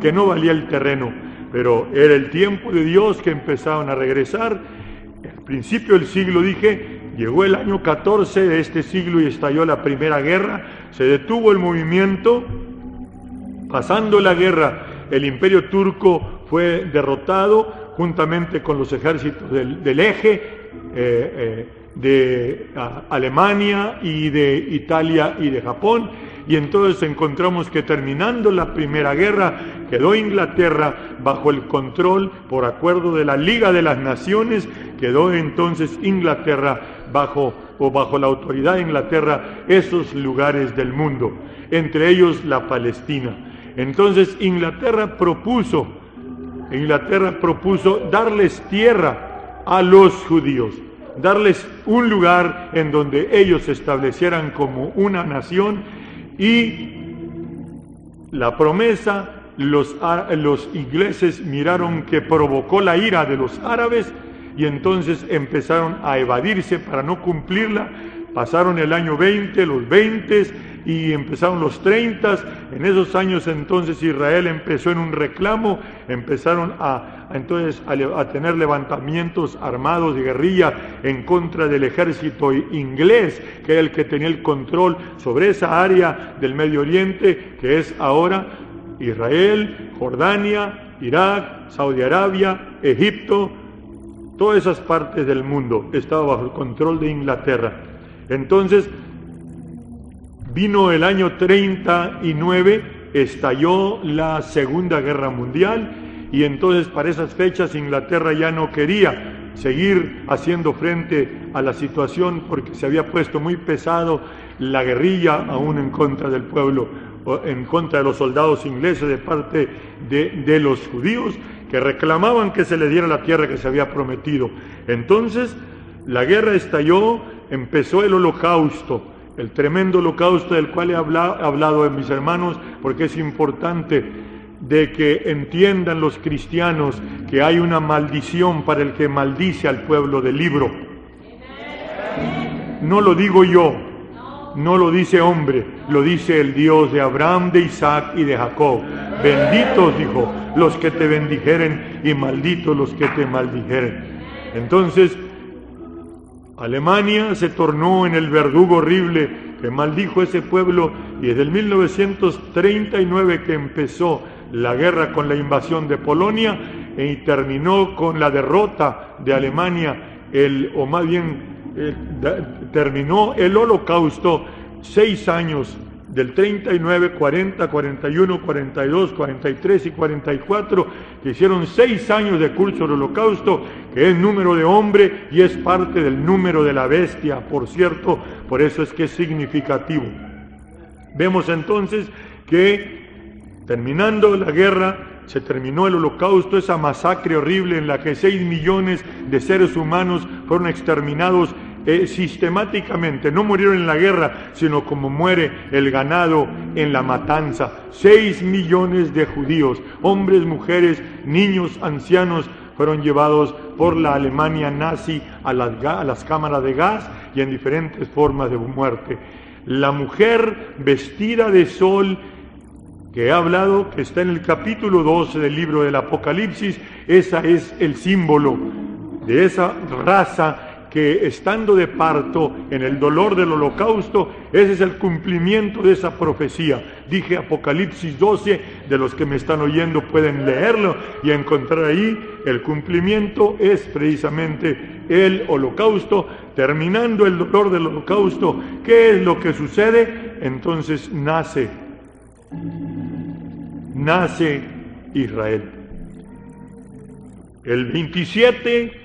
que no valía el terreno, pero era el tiempo de Dios que empezaban a regresar. Al principio del siglo, dije, llegó el año 14 de este siglo y estalló la Primera Guerra, se detuvo el movimiento. Pasando la guerra, el Imperio Turco fue derrotado juntamente con los ejércitos del eje, de Alemania y de Italia y de Japón, y entonces encontramos que terminando la Primera Guerra quedó Inglaterra bajo el control, por acuerdo de la Liga de las Naciones, quedó entonces Inglaterra bajo la autoridad de Inglaterra esos lugares del mundo, entre ellos la Palestina. Entonces Inglaterra propuso darles tierra a los judíos, darles un lugar en donde ellos se establecieran como una nación, y la promesa, los ingleses miraron que provocó la ira de los árabes y entonces empezaron a evadirse para no cumplirla. Pasaron el año 20, los 20 y empezaron los 30. En esos años entonces Israel empezó en un reclamo, empezaron a tener levantamientos armados de guerrilla en contra del ejército inglés, que era el que tenía el control sobre esa área del Medio Oriente, que es ahora Israel, Jordania, Irak, Saudi Arabia, Egipto. Todas esas partes del mundo estaban bajo el control de Inglaterra. Entonces, vino el año 39, estalló la Segunda Guerra Mundial, y entonces para esas fechas Inglaterra ya no quería seguir haciendo frente a la situación porque se había puesto muy pesado la guerrilla aún en contra del pueblo, en contra de los soldados ingleses de parte de los judíos que reclamaban que se le diera la tierra que se había prometido. Entonces la guerra estalló, empezó el Holocausto, el tremendo holocausto del cual he hablado a mis hermanos, porque es importante de que entiendan los cristianos que hay una maldición para el que maldice al pueblo del libro. No lo digo yo, no lo dice hombre, lo dice el Dios de Abraham, de Isaac y de Jacob. Benditos, dijo, los que te bendijeren, y malditos los que te maldijeren. Entonces Alemania se tornó en el verdugo horrible que maldijo ese pueblo, y desde el 1939 que empezó la guerra con la invasión de Polonia y terminó con la derrota de Alemania, terminó el Holocausto. 6 años, del 39, 40, 41, 42, 43 y 44, que hicieron 6 años de curso del Holocausto, que es número de hombre y es parte del número de la bestia, por cierto, por eso es que es significativo. Vemos entonces que terminando la guerra, se terminó el Holocausto, esa masacre horrible en la que 6 millones de seres humanos fueron exterminados sistemáticamente. No murieron en la guerra, sino como muere el ganado en la matanza. 6 millones de judíos, hombres, mujeres, niños, ancianos, fueron llevados por la Alemania nazi a las cámaras de gas y en diferentes formas de muerte. La mujer vestida de sol, que he hablado, que está en el capítulo 12 del libro del Apocalipsis, esa es el símbolo de esa raza que, estando de parto en el dolor del Holocausto, ese es el cumplimiento de esa profecía. Dije Apocalipsis 12, de los que me están oyendo pueden leerlo y encontrar ahí el cumplimiento. Es precisamente el Holocausto. Terminando el dolor del Holocausto, ¿qué es lo que sucede? Entonces nace Israel. El 27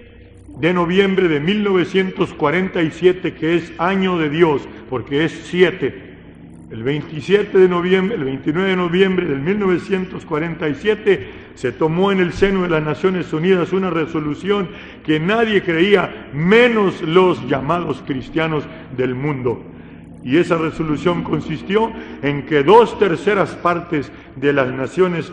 de noviembre de 1947, que es año de Dios, porque es 7. El 29 de noviembre de 1947 se tomó en el seno de las Naciones Unidas una resolución que nadie creía, menos los llamados cristianos del mundo. Y esa resolución consistió en que 2/3 partes de las Naciones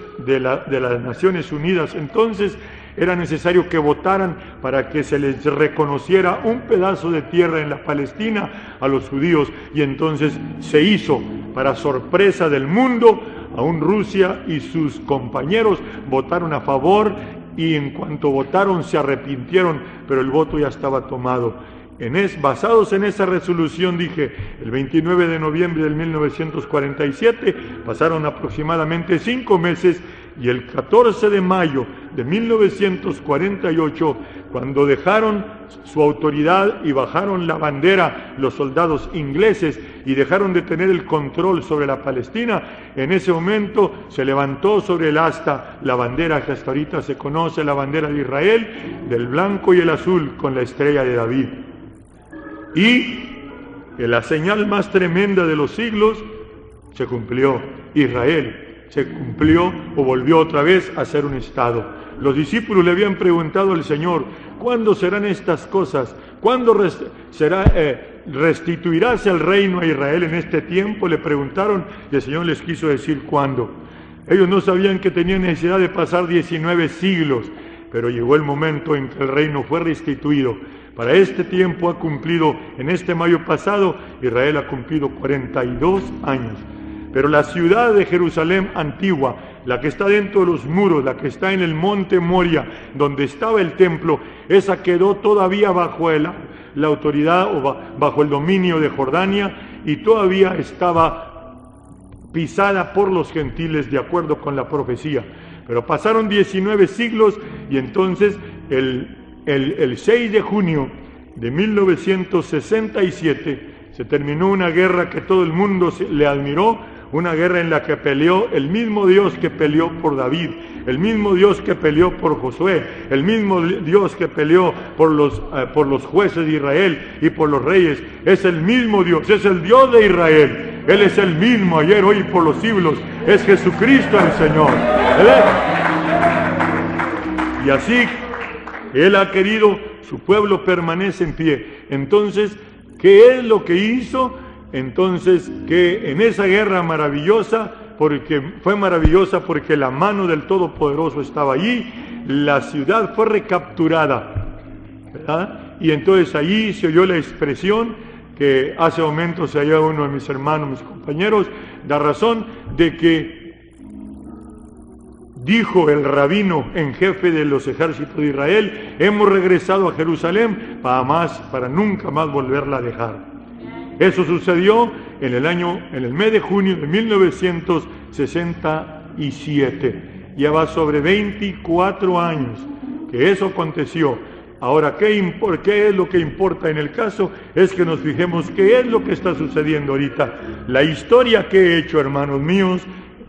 Unidas entonces era necesario que votaran para que se les reconociera un pedazo de tierra en la Palestina a los judíos, y entonces se hizo, para sorpresa del mundo, aún Rusia y sus compañeros votaron a favor, y en cuanto votaron se arrepintieron, pero el voto ya estaba tomado. Basados en esa resolución, dije, el 29 de noviembre de 1947, pasaron aproximadamente 5 meses, y el 14 de mayo de 1948, cuando dejaron su autoridad y bajaron la bandera los soldados ingleses y dejaron de tener el control sobre la Palestina, en ese momento se levantó sobre el asta la bandera que hasta ahorita se conoce, la bandera de Israel, del blanco y el azul con la estrella de David. Y la señal más tremenda de los siglos se cumplió. Israel se cumplió o volvió otra vez a ser un estado. Los discípulos le habían preguntado al Señor, ¿cuándo serán estas cosas? ¿Cuándo restituirás el reino a Israel en este tiempo? Le preguntaron, y el Señor les quiso decir cuándo. Ellos no sabían que tenían necesidad de pasar 19 siglos, pero llegó el momento en que el reino fue restituido. Para este tiempo ha cumplido, en este mayo pasado, Israel ha cumplido 42 años. Pero la ciudad de Jerusalén antigua, la que está dentro de los muros, la que está en el monte Moria, donde estaba el templo, esa quedó todavía bajo la autoridad o bajo el dominio de Jordania, y todavía estaba pisada por los gentiles de acuerdo con la profecía. Pero pasaron 19 siglos y entonces el 6 de junio de 1967 se terminó una guerra que todo el mundo le admiró, una guerra en la que peleó el mismo Dios que peleó por David, el mismo Dios que peleó por Josué, el mismo Dios que peleó por los jueces de Israel y por los reyes. Es el mismo Dios, es el Dios de Israel. Él es el mismo ayer, hoy y por los siglos. Es Jesucristo el Señor. Y así Él ha querido, su pueblo permanece en pie. Entonces, ¿qué es lo que hizo? Entonces, que en esa guerra maravillosa, porque fue maravillosa porque la mano del Todopoderoso estaba allí, la ciudad fue recapturada, ¿verdad? Y entonces allí se oyó la expresión que hace momentos se hallaba uno de mis hermanos, mis compañeros, da razón de que dijo el rabino en jefe de los ejércitos de Israel, hemos regresado a Jerusalén para nunca más volverla a dejar. Eso sucedió en el mes de junio de 1967. Ya va sobre 24 años que eso aconteció. Ahora, ¿qué es lo que importa en el caso? Es que nos fijemos qué es lo que está sucediendo ahorita. La historia que he hecho, hermanos míos,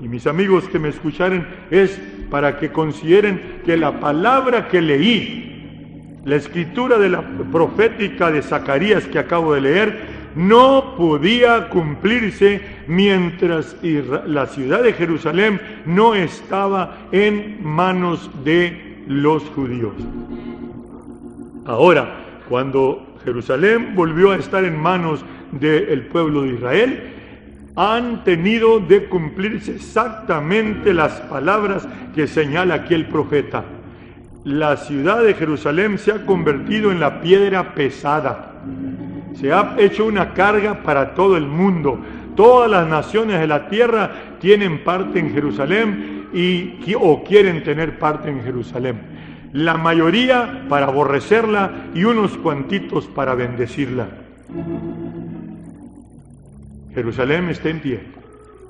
y mis amigos que me escucharen, es para que consideren que la palabra que leí, la escritura de la profética de Zacarías que acabo de leer, no podía cumplirse mientras la ciudad de Jerusalén no estaba en manos de los judíos. Ahora, cuando Jerusalén volvió a estar en manos del pueblo de Israel, han tenido de cumplirse exactamente las palabras que señala aquí el profeta. La ciudad de Jerusalén se ha convertido en la piedra pesada. Se ha hecho una carga para todo el mundo. Todas las naciones de la tierra tienen parte en Jerusalén o quieren tener parte en Jerusalén. La mayoría para aborrecerla y unos cuantitos para bendecirla. Jerusalén está en pie.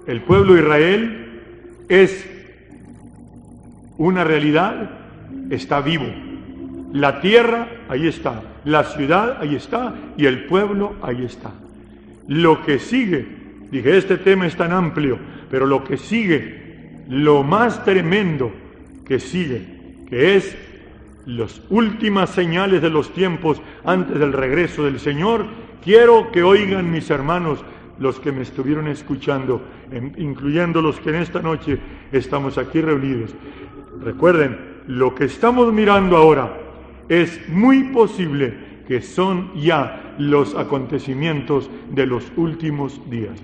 El pueblo de Israel es una realidad, está vivo. La tierra, ahí está. La ciudad, ahí está. Y el pueblo, ahí está. Lo que sigue, dije, este tema es tan amplio, pero lo que sigue, lo más tremendo que sigue, que es las últimas señales de los tiempos antes del regreso del Señor, quiero que oigan mis hermanos, los que me estuvieron escuchando, incluyendo los que en esta noche estamos aquí reunidos. Recuerden, lo que estamos mirando ahora es muy posible que son ya los acontecimientos de los últimos días.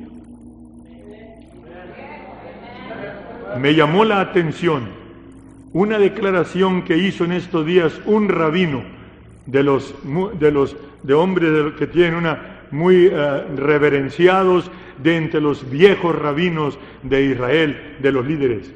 Me llamó la atención una declaración que hizo en estos días un rabino de hombres que tienen muy reverenciados de entre los viejos rabinos de Israel, de los líderes.